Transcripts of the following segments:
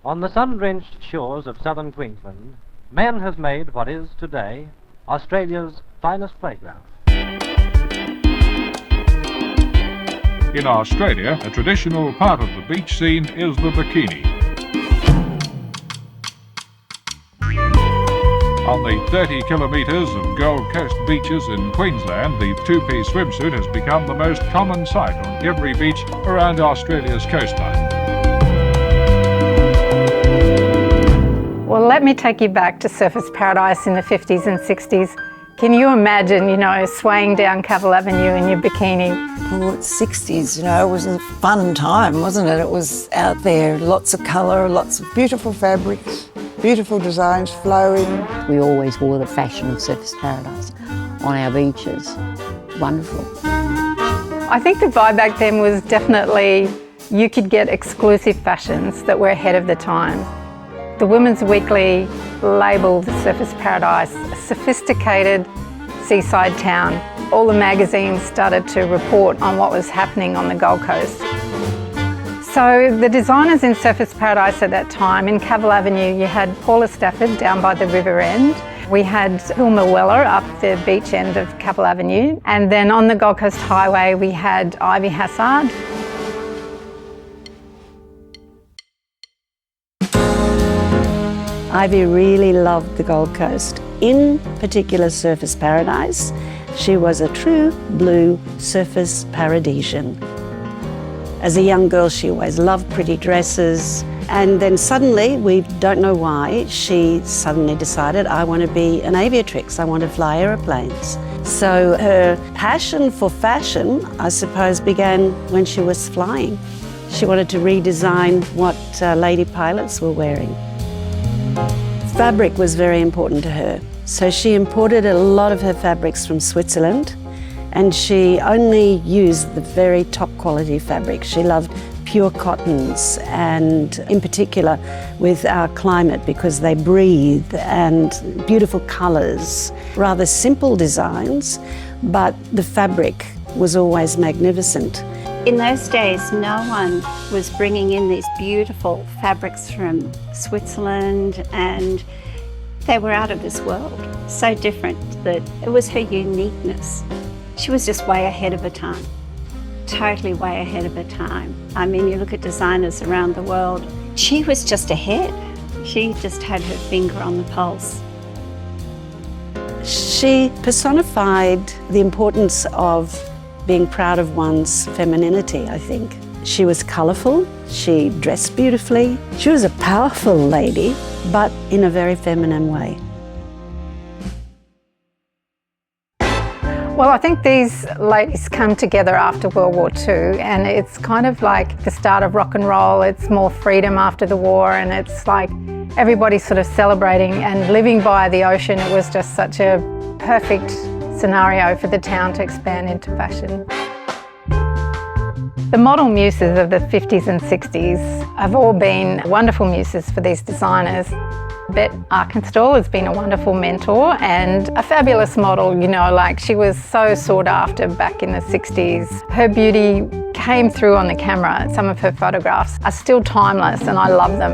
On the sun-drenched shores of southern Queensland, man has made what is today Australia's finest playground. In Australia, a traditional part of the beach scene is the bikini. On the 30 kilometres of Gold Coast beaches in Queensland, the two-piece swimsuit has become the most common sight on every beach around Australia's coastline. Well, let me take you back to Surfers Paradise in the 50s and 60s. Can you imagine, swaying down Cavill Avenue in your bikini? Well, it's 60s, it was a fun time, wasn't it? It was out there, lots of colour, lots of beautiful fabrics, beautiful designs flowing. We always wore the fashion of Surfers Paradise on our beaches. Wonderful. I think the vibe back then was definitely you could get exclusive fashions that were ahead of the time. The Women's Weekly labelled Surfers Paradise a sophisticated seaside town. All the magazines started to report on what was happening on the Gold Coast. So the designers in Surfers Paradise at that time, in Cavill Avenue, you had Paula Stafford down by the river end. We had Hilma Weller up the beach end of Cavill Avenue. And then on the Gold Coast Highway, we had Ivy Hassard. Ivy really loved the Gold Coast, in particular Surfers Paradise. She was a true blue Surfers Paradisian. As a young girl, she always loved pretty dresses, and then suddenly, we don't know why, she suddenly decided, I want to be an aviatrix, I want to fly aeroplanes. So her passion for fashion, I suppose, began when she was flying. She wanted to redesign what lady pilots were wearing. Fabric was very important to her, so she imported a lot of her fabrics from Switzerland, and she only used the very top quality fabric. She loved pure cottons, and in particular with our climate, because they breathe, and beautiful colours, rather simple designs, but the fabric was always magnificent. In those days, no one was bringing in these beautiful fabrics from Switzerland, and they were out of this world. So different that it was her uniqueness. She was just way ahead of her time, totally way ahead of her time. I mean, you look at designers around the world, she was just ahead. She just had her finger on the pulse. She personified the importance of being proud of one's femininity, I think. She was colourful, she dressed beautifully. She was a powerful lady, but in a very feminine way. Well, I think these ladies come together after World War II, and it's kind of like the start of rock and roll. It's more freedom after the war, and it's like everybody's sort of celebrating and living by the ocean. It was just such a perfect scenario for the town to expand into fashion. The model muses of the 50s and 60s have all been wonderful muses for these designers. Bet Arkenstall has been a wonderful mentor and a fabulous model, she was so sought after back in the 60s. Her beauty came through on the camera. Some of her photographs are still timeless, and I love them.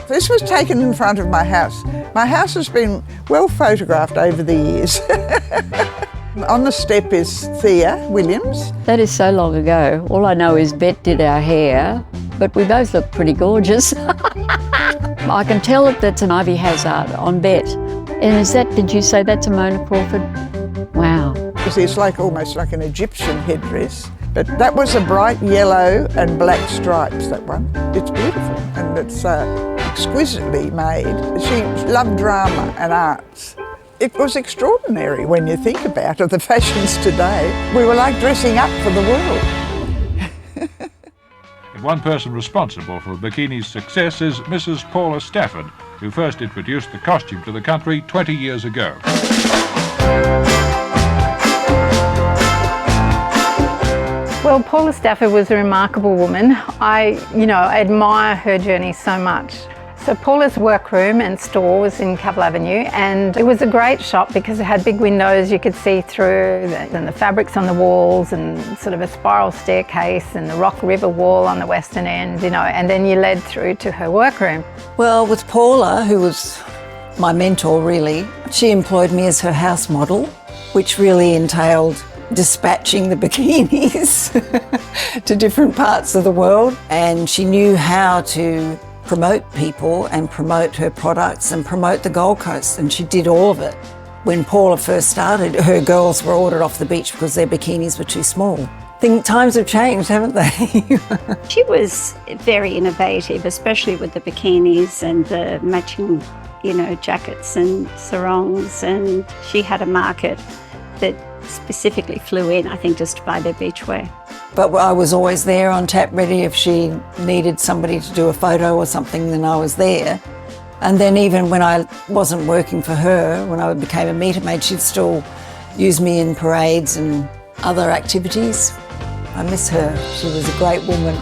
This was taken in front of my house. My house has been well photographed over the years. On the step is Thea Williams. That is so long ago. All I know is Bet did our hair, but we both look pretty gorgeous. I can tell that that's an Ivy Hazzard on Bet. And did you say that's a Mona Crawford? Wow. It's almost like an Egyptian headdress, but that was a bright yellow and black stripes, that one. It's beautiful, and it's exquisitely made. She loved drama and arts. It was extraordinary when you think about it, the fashions today. We were like dressing up for the world. And one person responsible for bikini's success is Mrs. Paula Stafford, who first introduced the costume to the country 20 years ago. Well, Paula Stafford was a remarkable woman. I admire her journey so much. So Paula's workroom and store was in Cavill Avenue, and it was a great shop because it had big windows you could see through, and the fabrics on the walls, and sort of a spiral staircase, and the Rock River wall on the western end, you know, and then you led through to her workroom. Well, with Paula, who was my mentor really, she employed me as her house model, which really entailed dispatching the bikinis to different parts of the world, and she knew how to promote people and promote her products and promote the Gold Coast, and she did all of it. When Paula first started, her girls were ordered off the beach because their bikinis were too small. I think times have changed, haven't they? She was very innovative, especially with the bikinis and the matching, you know, jackets and sarongs, and she had a market that specifically flew in, I think, just to buy their beachwear. But I was always there on tap ready. If she needed somebody to do a photo or something, then I was there. And then even when I wasn't working for her, when I became a meter maid, she'd still use me in parades and other activities. I miss her. She was a great woman.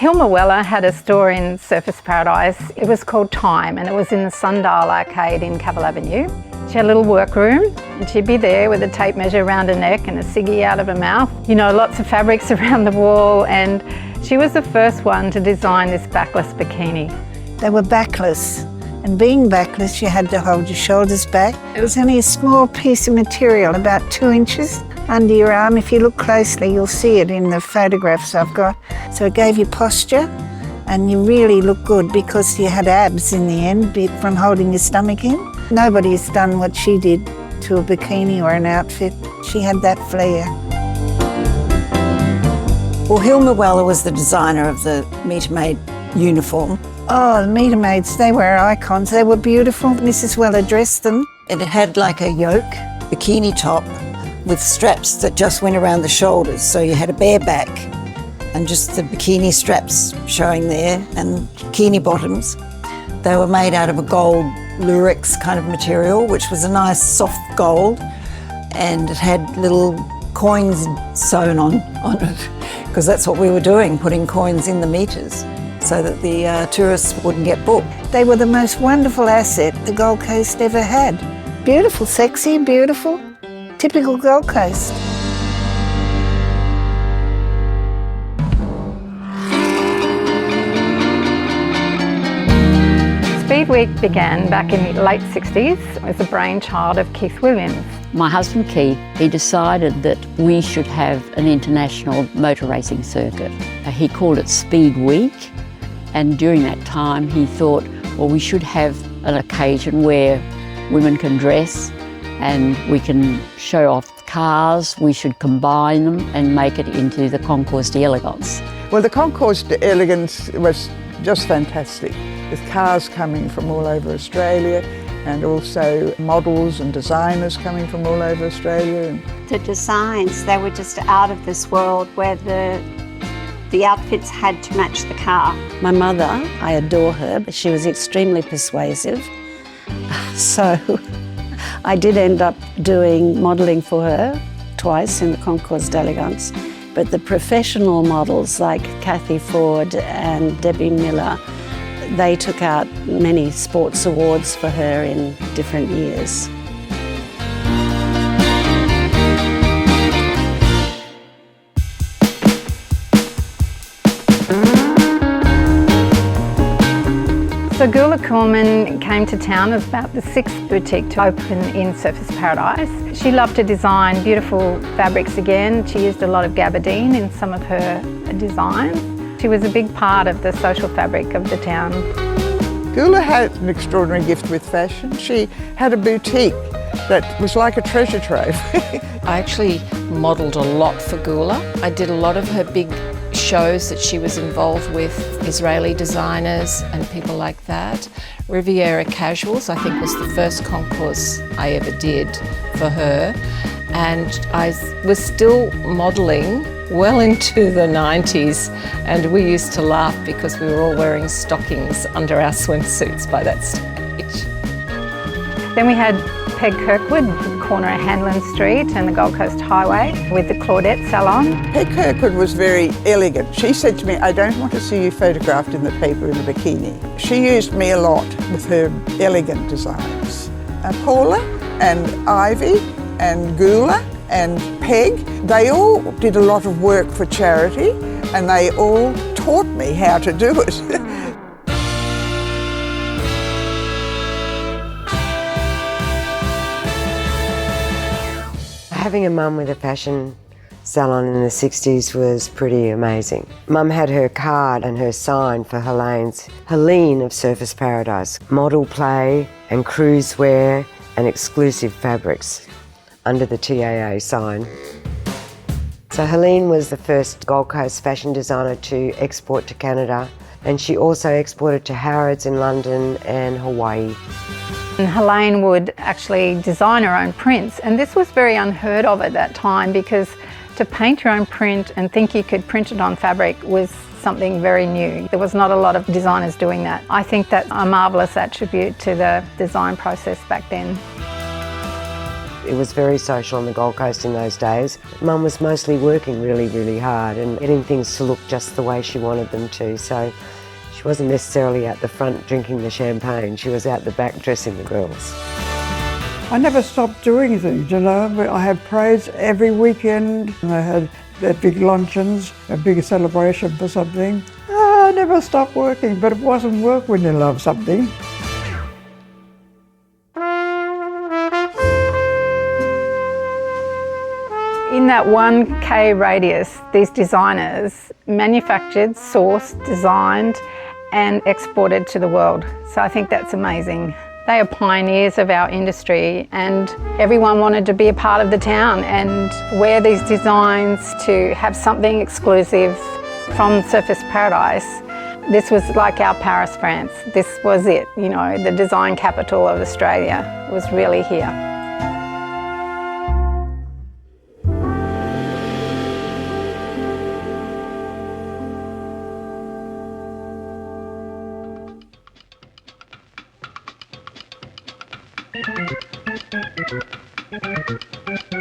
Hilma Weller had a store in Surfers Paradise. It was called Time, and it was in the Sundial Arcade in Cavill Avenue. She had a little workroom, and she'd be there with a tape measure around her neck and a ciggy out of her mouth. You know, lots of fabrics around the wall, and she was the first one to design this backless bikini. They were backless, and being backless, you had to hold your shoulders back. It was only a small piece of material, about 2 inches under your arm. If you look closely, you'll see it in the photographs I've got. So it gave you posture, and you really look good because you had abs in the end from holding your stomach in. Nobody's done what she did to a bikini or an outfit. She had that flair. Well, Hilma Weller was the designer of the meter maid uniform. Oh, the meter maids, they were icons. They were beautiful. Mrs. Weller dressed them. It had like a yoke bikini top with straps that just went around the shoulders. So you had a bare back and just the bikini straps showing there, and bikini bottoms. They were made out of a gold lurex kind of material, which was a nice soft gold, and it had little coins sewn on it, because that's what we were doing, putting coins in the meters so that the tourists wouldn't get booked. They were the most wonderful asset the Gold Coast ever had. Beautiful, sexy, beautiful. Typical Gold Coast. Speed Week began back in the late 60s as a brainchild of Keith Williams. My husband Keith, he decided that we should have an international motor racing circuit. He called it Speed Week, and during that time he thought, well, we should have an occasion where women can dress and we can show off cars. We should combine them and make it into the Concours d'Elegance. Well, the Concours d'Elegance was just fantastic, with cars coming from all over Australia, and also models and designers coming from all over Australia. The designs, they were just out of this world, where the outfits had to match the car. My mother, I adore her, but she was extremely persuasive. So I did end up doing modelling for her twice in the Concours d'Elegance. But the professional models like Kathy Ford and Debbie Miller, they took out many sports awards for her in different years. So Gula Kuhlman came to town as about the 6th boutique to open in Surfers Paradise. She loved to design beautiful fabrics again. She used a lot of gabardine in some of her designs. She was a big part of the social fabric of the town. Gula had an extraordinary gift with fashion. She had a boutique that was like a treasure trove. I actually modelled a lot for Gula. I did a lot of her big shows that she was involved with, Israeli designers and people like that. Riviera Casuals, I think, was the first concours I ever did for her. And I was still modelling well into the 90s, and we used to laugh because we were all wearing stockings under our swimsuits by that stage. Then we had Peg Kirkwood, corner of Hanlon Street and the Gold Coast Highway, with the Claudette Salon. Peg Kirkwood was very elegant. She said to me, I don't want to see you photographed in the paper in a bikini. She used me a lot with her elegant designs. Paula and Ivy and Gula and Peg, they all did a lot of work for charity and they all taught me how to do it. Having a mum with a fashion salon in the 60s was pretty amazing. Mum had her card and her sign for Helene of Surface Paradise, model play and cruise wear and exclusive fabrics under the TAA sign. So Helene was the first Gold Coast fashion designer to export to Canada, and she also exported to Harrods in London and Hawaii. And Helene would actually design her own prints, and this was very unheard of at that time, because to paint your own print and think you could print it on fabric was something very new. There was not a lot of designers doing that. I think that's a marvellous attribute to the design process back then. It was very social on the Gold Coast in those days. Mum was mostly working really, really hard and getting things to look just the way she wanted them to, so she wasn't necessarily out the front drinking the champagne, she was out the back dressing the girls. I never stopped doing things, you know. I had parades every weekend, and I had big luncheons, a big celebration for something. I never stopped working, but it wasn't work when you love something. In that 1K radius, these designers manufactured, sourced, designed and exported to the world. So I think that's amazing. They are pioneers of our industry, and everyone wanted to be a part of the town and wear these designs to have something exclusive from Surface Paradise. This was like our Paris, France. This was it, you know, the design capital of Australia was really here. Thank you.